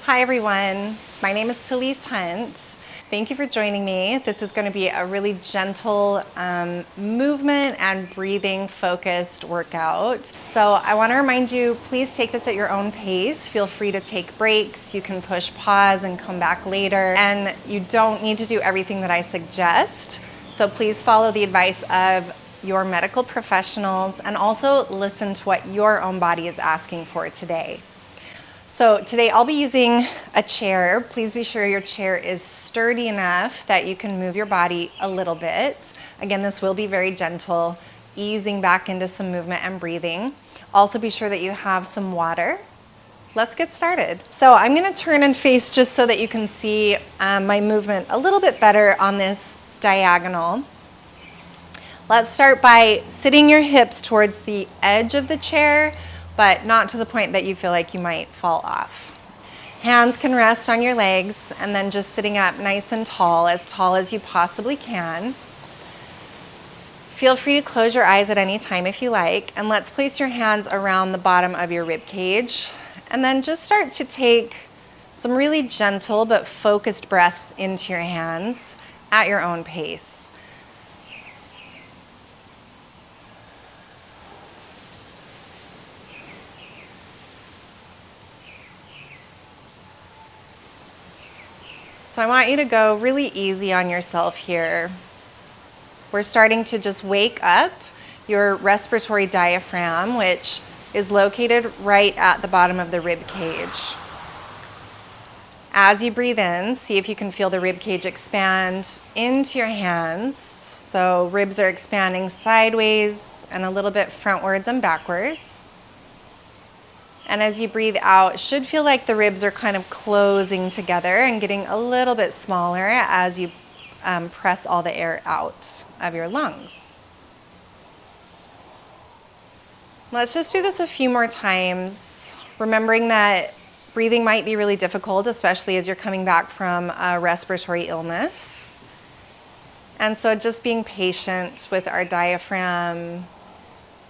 Hi everyone, my name is Talese. Thank you for joining me. This is going to be a really gentle movement and breathing focused workout. So I want to remind you, please take this at your own pace. Feel free to take breaks. You can push pause and come back later. And you don't need to do everything that I suggest. So please follow the advice of your medical professionals and also listen to what your own body is asking for today. So today I'll be using a chair. Please be sure your chair is sturdy enough that you can move your body a little bit. Again, this will be very gentle, easing back into some movement and breathing. Also be sure that you have some water. Let's get started. So I'm gonna turn and face just so that you can see my movement a little bit better on this diagonal. Let's start by sitting your hips towards the edge of the chair, but not to the point that you feel like you might fall off. Hands can rest on your legs and then just sitting up nice and tall as you possibly can. Feel free to close your eyes at any time if you like, and let's place your hands around the bottom of your rib cage and then just start to take some really gentle but focused breaths into your hands at your own pace. So I want you to go really easy on yourself here. We're starting to just wake up your respiratory diaphragm, which is located right at the bottom of the rib cage. As you breathe in, see if you can feel the rib cage expand into your hands. So ribs are expanding sideways and a little bit frontwards and backwards. And as you breathe out, it should feel like the ribs are kind of closing together and getting a little bit smaller as you press all the air out of your lungs. Let's just do this a few more times, remembering that breathing might be really difficult, especially as you're coming back from a respiratory illness. And so just being patient with our diaphragm,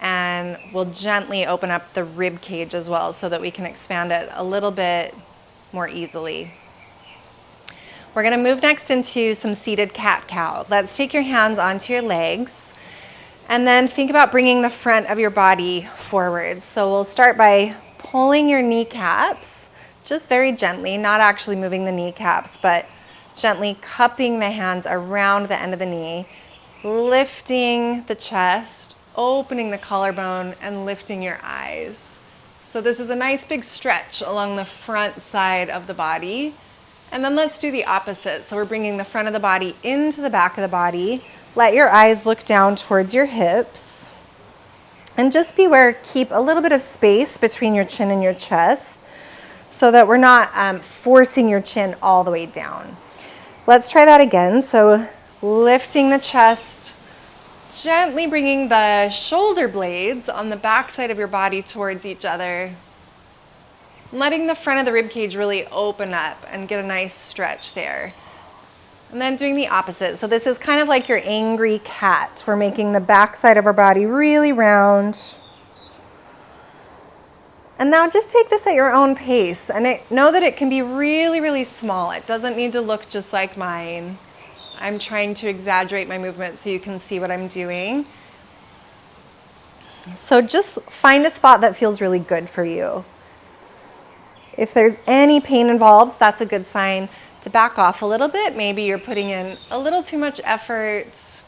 and we'll gently open up the rib cage as well so that we can expand it a little bit more easily. We're going to move next into some seated cat-cow. Let's take your hands onto your legs and then think about bringing the front of your body forward. So we'll start by pulling your kneecaps just very gently, not actually moving the kneecaps, but gently cupping the hands around the end of the knee, lifting the chest, opening the collarbone and lifting your eyes. So this is a nice big stretch along the front side of the body. And then let's do the opposite. So we're bringing the front of the body into the back of the body. Let your eyes look down towards your hips. And just be aware, keep a little bit of space between your chin and your chest so that we're not forcing your chin all the way down. Let's try that again. So lifting the chest, gently bringing the shoulder blades on the back side of your body towards each other. Letting the front of the rib cage really open up and get a nice stretch there. And then doing the opposite. So this is kind of like your angry cat. We're making the back side of our body really round. And now just take this at your own pace. And know that it can be really, really small. It doesn't need to look just like mine. I'm trying to exaggerate my movement so you can see what I'm doing. So just find a spot that feels really good for you. If there's any pain involved, that's a good sign to back off a little bit. Maybe you're putting in a little too much effort,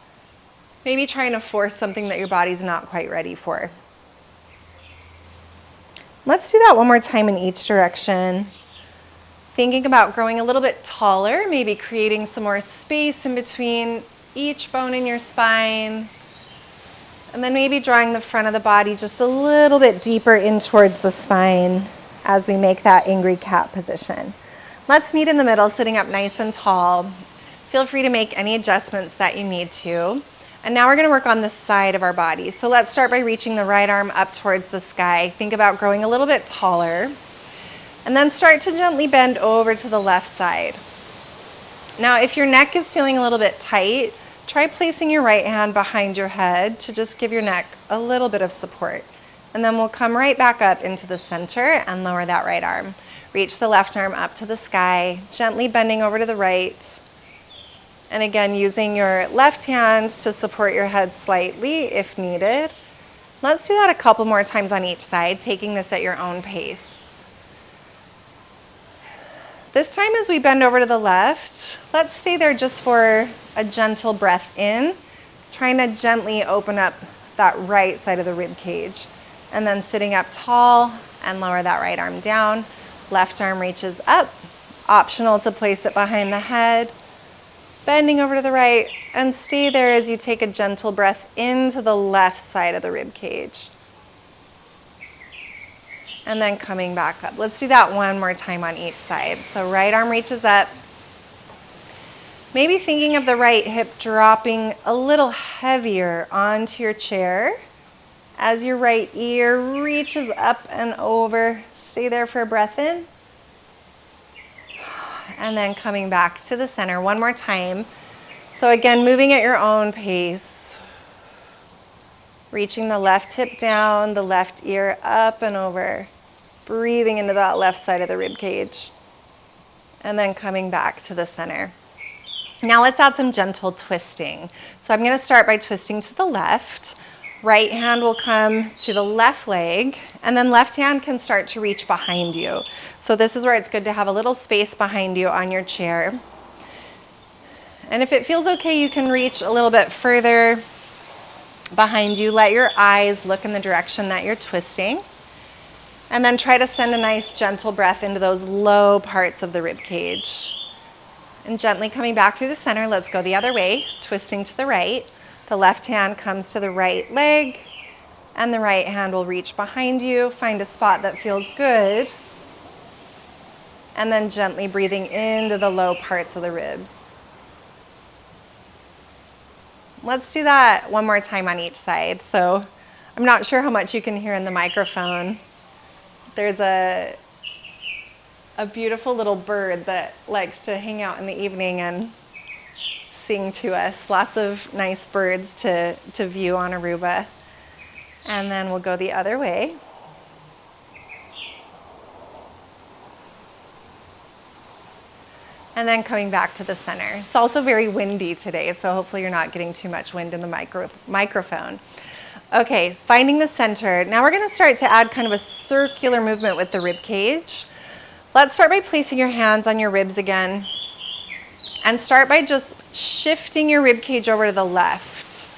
maybe trying to force something that your body's not quite ready for. Let's do that one more time in each direction. Thinking about growing a little bit taller, maybe creating some more space in between each bone in your spine. And then maybe drawing the front of the body just a little bit deeper in towards the spine as we make that angry cat position. Let's meet in the middle, sitting up nice and tall. Feel free to make any adjustments that you need to. And now we're going to work on the side of our body. So let's start by reaching the right arm up towards the sky. Think about growing a little bit taller. And then start to gently bend over to the left side. Now, if your neck is feeling a little bit tight, try placing your right hand behind your head to just give your neck a little bit of support. And then we'll come right back up into the center and lower that right arm. Reach the left arm up to the sky, gently bending over to the right. And again, using your left hand to support your head slightly if needed. Let's do that a couple more times on each side, taking this at your own pace. This time as we bend over to the left, let's stay there just for a gentle breath in, trying to gently open up that right side of the rib cage. And then sitting up tall and lower that right arm down. Left arm reaches up, optional to place it behind the head. Bending over to the right, and stay there as you take a gentle breath into the left side of the rib cage. And then coming back up. Let's do that one more time on each side. So right arm reaches up. Maybe thinking of the right hip dropping a little heavier onto your chair as your right ear reaches up and over. Stay there for a breath in. And then coming back to the center one more time. So again, moving at your own pace. Reaching the left hip down, the left ear up and over. Breathing into that left side of the rib cage. And then coming back to the center. Now let's add some gentle twisting. So I'm going to start by twisting to the left. Right hand will come to the left leg, and then left hand can start to reach behind you. So this is where it's good to have a little space behind you on your chair. And if it feels okay, you can reach a little bit further behind you. Let your eyes look in the direction that you're twisting. And then try to send a nice gentle breath into those low parts of the rib cage. And gently coming back through the center, let's go the other way, twisting to the right. The left hand comes to the right leg, and the right hand will reach behind you. Find a spot that feels good. And then gently breathing into the low parts of the ribs. Let's do that one more time on each side. So I'm not sure how much you can hear in the microphone. There's a beautiful little bird that likes to hang out in the evening and sing to us. Lots of nice birds to view on Aruba. And then we'll go the other way. And then coming back to the center. It's also very windy today, so hopefully you're not getting too much wind in the microphone. Okay, finding the center. Now we're going to start to add kind of a circular movement with the rib cage. Let's start by placing your hands on your ribs again. And start by just shifting your rib cage over to the left.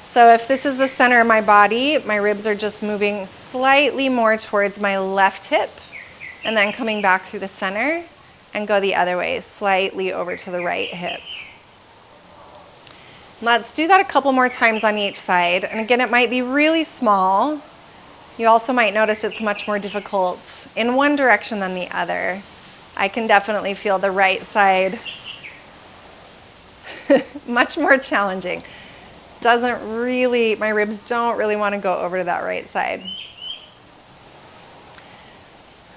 So if this is the center of my body, my ribs are just moving slightly more towards my left hip, and then coming back through the center and go the other way, slightly over to the right hip. Let's do that a couple more times on each side. And again, it might be really small. You also might notice it's much more difficult in one direction than the other. I can definitely feel the right side much more challenging. My ribs don't really want to go over to that right side.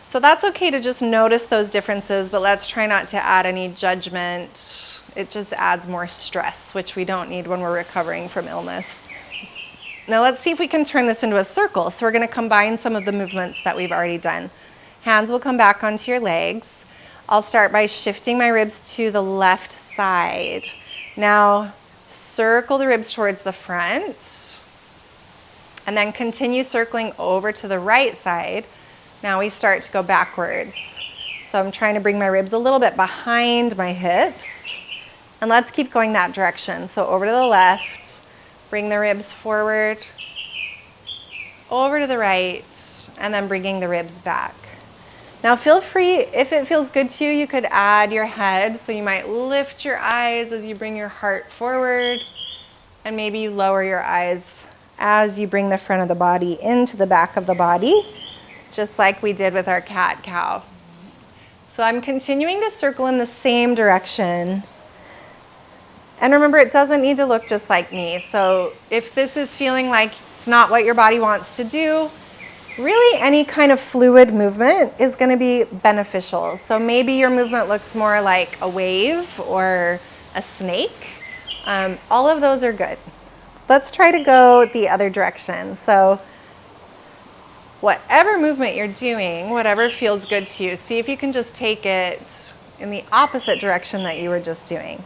So that's okay to just notice those differences, but let's try not to add any judgment. It just adds more stress, which we don't need when we're recovering from illness. Now let's see if we can turn this into a circle. So we're going to combine some of the movements that we've already done. Hands will come back onto your legs. I'll start by shifting my ribs to the left side. Now, circle the ribs towards the front, and then continue circling over to the right side. Now we start to go backwards. So I'm trying to bring my ribs a little bit behind my hips, and let's keep going that direction. So over to the left, bring the ribs forward, over to the right, and then bringing the ribs back. Now feel free, if it feels good to you, you could add your head. So you might lift your eyes as you bring your heart forward, and maybe you lower your eyes as you bring the front of the body into the back of the body, just like we did with our cat-cow. So I'm continuing to circle in the same direction. And remember, it doesn't need to look just like me. So if this is feeling like it's not what your body wants to do, really any kind of fluid movement is going to be beneficial. So maybe your movement looks more like a wave or a snake. All of those are good. Let's try to go the other direction. So whatever movement you're doing, whatever feels good to you, see if you can just take it in the opposite direction that you were just doing.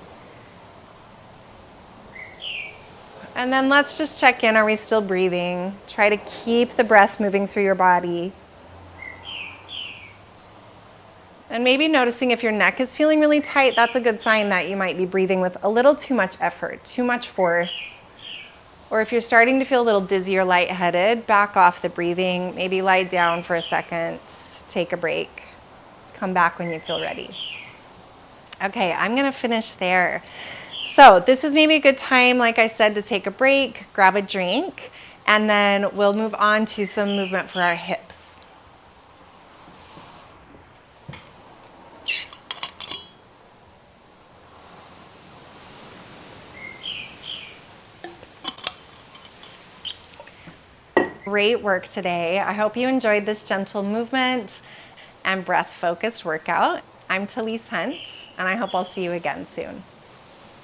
And then let's just check in. Are we still breathing? Try to keep the breath moving through your body. And maybe noticing if your neck is feeling really tight, that's a good sign that you might be breathing with a little too much effort, too much force. Or if you're starting to feel a little dizzy or lightheaded, back off the breathing, maybe lie down for a second, take a break, come back when you feel ready. Okay, I'm gonna finish there. So this is maybe a good time, like I said, to take a break, grab a drink, and then we'll move on to some movement for our hips. Great work today. I hope you enjoyed this gentle movement and breath-focused workout. I'm Talese Hunt, and I hope I'll see you again soon.